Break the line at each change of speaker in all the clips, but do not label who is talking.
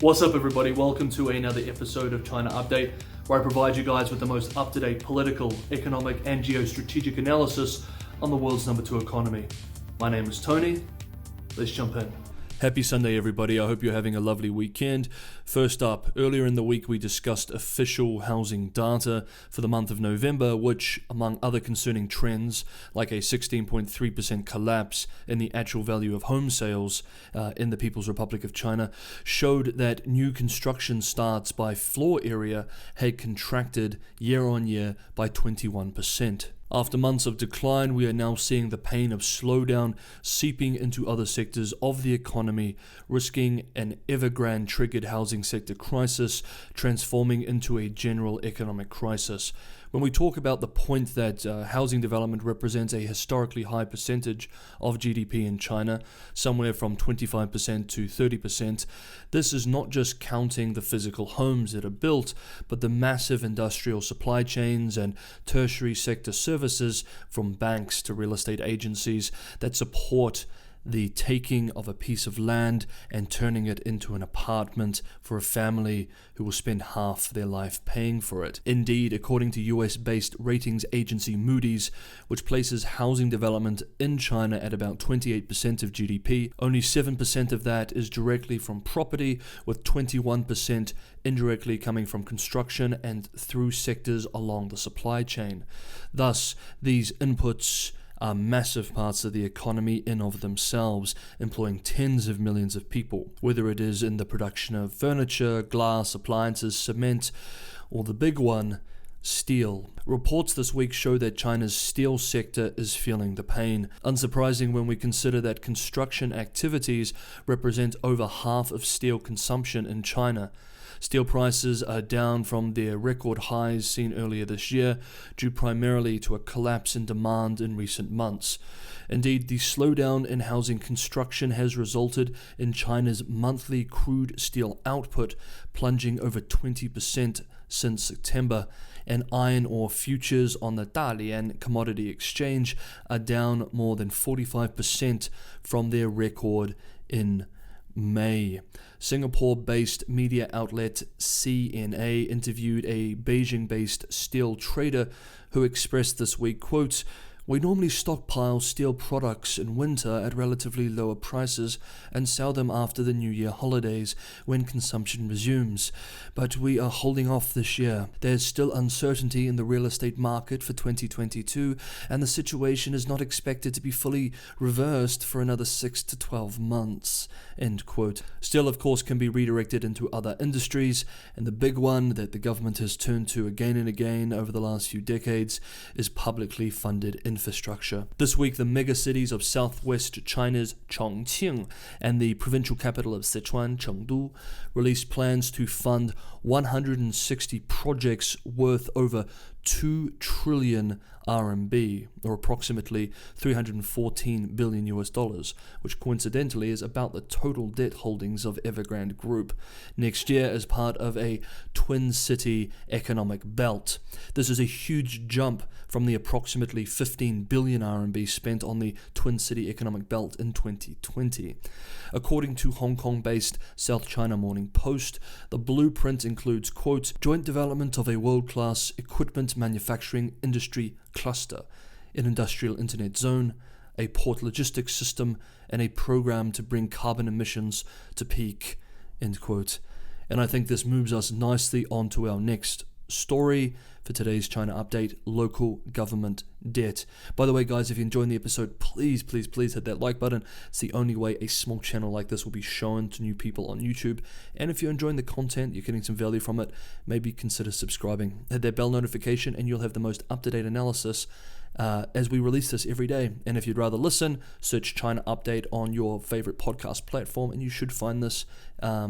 What's up, everybody? Welcome to another episode of China Update, where I provide you guys with the most up-to-date political, economic, and geostrategic analysis on the world's number 2 economy. My name is Tony. Let's jump in. Happy Sunday, everybody. I hope you're having a lovely weekend. First up, earlier in the week we discussed official housing data for the month of November, which, among other concerning trends, like a 16.3% collapse in the actual value of home sales in the People's Republic of China, showed that new construction starts by floor area had contracted year on year by 21%. After months of decline, we are now seeing the pain of slowdown seeping into other sectors of the economy, risking an Evergrande triggered housing sector crisis, transforming into a general economic crisis. When we talk about the point that housing development represents a historically high percentage of GDP in China, somewhere from 25% to 30%, this is not just counting the physical homes that are built, but the massive industrial supply chains and tertiary sector services, from banks to real estate agencies, that support the taking of a piece of land and turning it into an apartment for a family who will spend half their life paying for it. Indeed, according to US-based ratings agency Moody's, which places housing development in China at about 28% of GDP, only 7% of that is directly from property, with 21% indirectly coming from construction and through sectors along the supply chain. Thus, these inputs are massive parts of the economy in of themselves, employing tens of millions of people, whether it is in the production of furniture, glass, appliances, cement, or the big one, steel. Reports this week show that China's steel sector is feeling the pain. Unsurprising when we consider that construction activities represent over half of steel consumption in China. Steel prices are down from their record highs seen earlier this year, due primarily to a collapse in demand in recent months. Indeed, the slowdown in housing construction has resulted in China's monthly crude steel output plunging over 20% since September, and iron ore futures on the Dalian commodity exchange are down more than 45% from their record in May. Singapore-based media outlet CNA interviewed a Beijing-based steel trader who expressed this week, quote, "We normally stockpile steel products in winter at relatively lower prices and sell them after the New Year holidays when consumption resumes. But we are holding off this year. There's still uncertainty in the real estate market for 2022, and the situation is not expected to be fully reversed for another 6 to 12 months. End quote. Steel, of course, can be redirected into other industries, and the big one that the government has turned to again and again over the last few decades is publicly funded infrastructure. This week, the megacities of southwest China's Chongqing and the provincial capital of Sichuan, Chengdu, released plans to fund 160 projects worth over 2 trillion RMB, or approximately $314 billion US, which coincidentally is about the total debt holdings of Evergrande Group, next year as part of a twin city economic belt. This is a huge jump from the approximately 15 billion RMB spent on the twin city economic belt in 2020. According to Hong Kong-based South China Morning Post, the blueprint includes, quote, joint development of a world-class equipment manufacturing industry cluster, an industrial internet zone, a port logistics system, and a program to bring carbon emissions to peak, end quote. And I think this moves us nicely on to our next story for today's China Update: local government debt. By the way, guys, if you enjoyed the episode, please hit that like button. It's the only way a small channel like this will be shown to new people on YouTube. And if you're enjoying the content, you're getting some value from it, maybe consider subscribing. Hit that bell notification and you'll have the most up-to-date analysis as we release this every day. And if you'd rather listen, search China Update on your favorite podcast platform and you should find this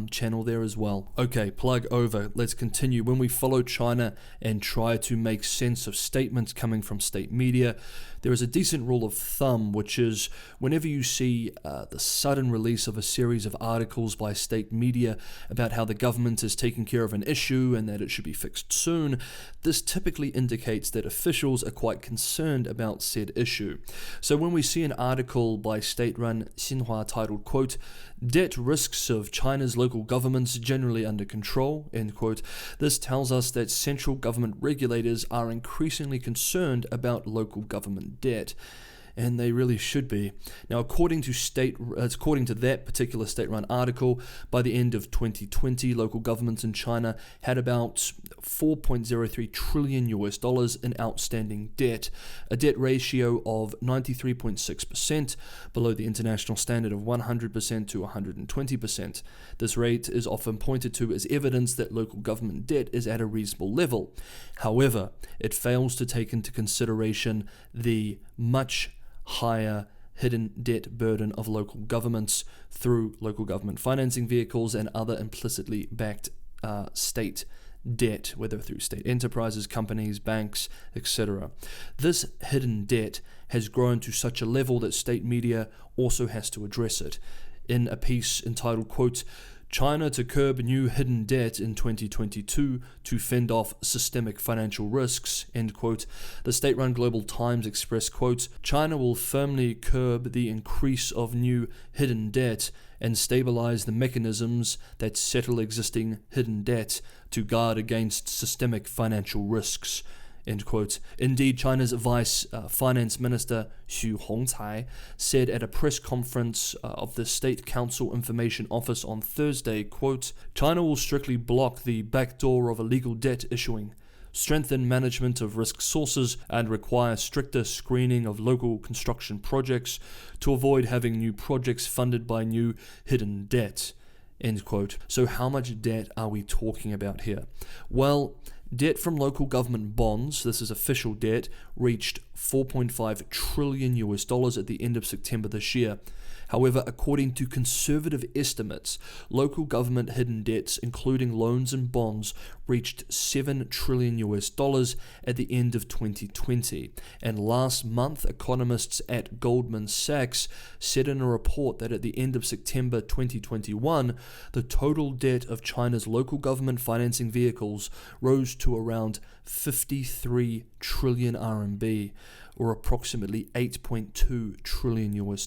channel there as well. Okay, plug over. Let's continue. When we follow China and try to make sense of statements coming from state media, there is a decent rule of thumb, which is whenever you see the sudden release of a series of articles by state media about how the government is taking care of an issue and that it should be fixed soon, this typically indicates that officials are quite concerned concerned about said issue. So when we see an article by state-run Xinhua titled, quote, "Debt risks of China's local governments generally under control," end quote, this tells us that central government regulators are increasingly concerned about local government debt. And they really should be. Now, according to that particular state-run article, by the end of 2020, local governments in China had about $4.03 trillion in outstanding debt, a debt ratio of 93.6%, below the international standard of 100% to 120%. This rate is often pointed to as evidence that local government debt is at a reasonable level. However, it fails to take into consideration the much higher hidden debt burden of local governments through local government financing vehicles and other implicitly backed state debt, whether through state enterprises, companies, banks, etc. This hidden debt has grown to such a level that state media also has to address it. In a piece entitled, quote, "China to curb new hidden debt in 2022 to fend off systemic financial risks," end quote, the state-run Global Times expressed, quote, "China will firmly curb the increase of new hidden debt and stabilize the mechanisms that settle existing hidden debt to guard against systemic financial risks," end quote. Indeed, China's Vice Finance Minister Xu Hongcai said at a press conference of the State Council Information Office on Thursday, quote, "China will strictly block the back door of illegal debt issuing, strengthen management of risk sources, and require stricter screening of local construction projects to avoid having new projects funded by new hidden debt," end quote. So how much debt are we talking about here? Well, debt from local government bonds, this is official debt, reached $4.5 trillion at the end of September this year. However, according to conservative estimates, local government hidden debts, including loans and bonds, reached $7 trillion at the end of 2020. And last month, economists at Goldman Sachs said in a report that at the end of September 2021, the total debt of China's local government financing vehicles rose to around 53 trillion RMB, or approximately $8.2 trillion.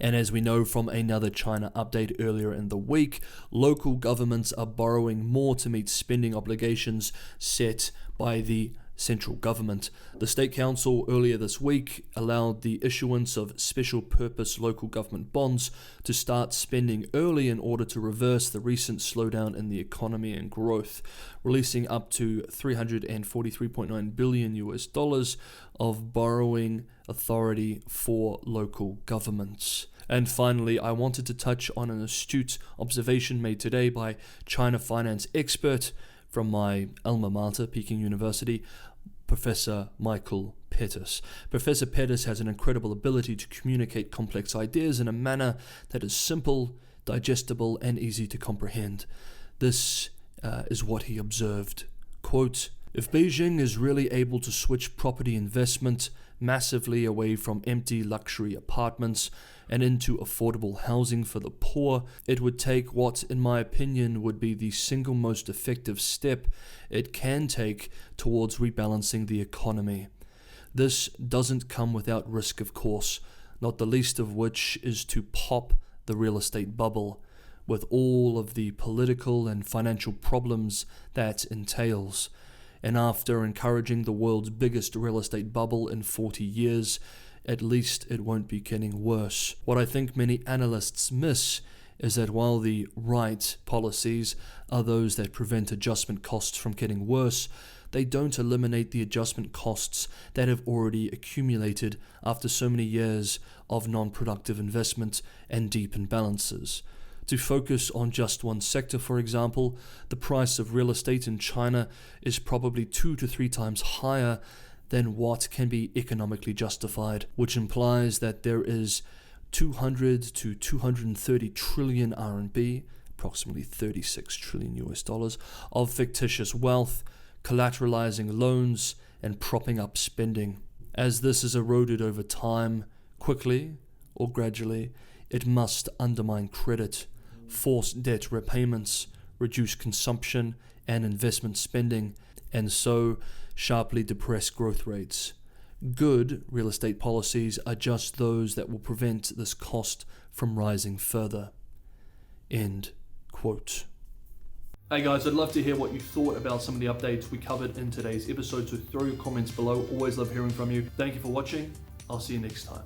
And as we know from another China update earlier in the week, local governments are borrowing more to meet spending obligations set by the central government. The State Council earlier this week allowed the issuance of special purpose local government bonds to start spending early in order to reverse the recent slowdown in the economy and growth, releasing up to $343.9 billion of borrowing authority for local governments. And finally, I wanted to touch on an astute observation made today by China finance expert from my alma mater, Peking University, Professor Michael Pettis. Professor Pettis has an incredible ability to communicate complex ideas in a manner that is simple, digestible, and easy to comprehend. This is what he observed. Quote, "If Beijing is really able to switch property investment massively away from empty luxury apartments and into affordable housing for the poor, it would take what, in my opinion, would be the single most effective step it can take towards rebalancing the economy. This doesn't come without risk, of course, not the least of which is to pop the real estate bubble, with all of the political and financial problems that entails. And after encouraging the world's biggest real estate bubble in 40 years, at least it won't be getting worse. What I think many analysts miss is that while the right policies are those that prevent adjustment costs from getting worse, they don't eliminate the adjustment costs that have already accumulated after so many years of non-productive investment and deep imbalances. To focus on just one sector, for example, the price of real estate in China is probably 2 to 3 times higher than what can be economically justified, which implies that there is 200 to 230 trillion RMB, approximately $36 trillion of fictitious wealth, collateralizing loans and propping up spending. As this is eroded over time, quickly or gradually, it must undermine credit, force debt repayments, reduce consumption and investment spending, and so sharply depress growth rates. Good real estate policies are just those that will prevent this cost from rising further. End quote. Hey guys, I'd love to hear what you thought about some of the updates we covered in today's episode, so throw your comments below. Always love hearing from you. Thank you for watching. I'll see you next time.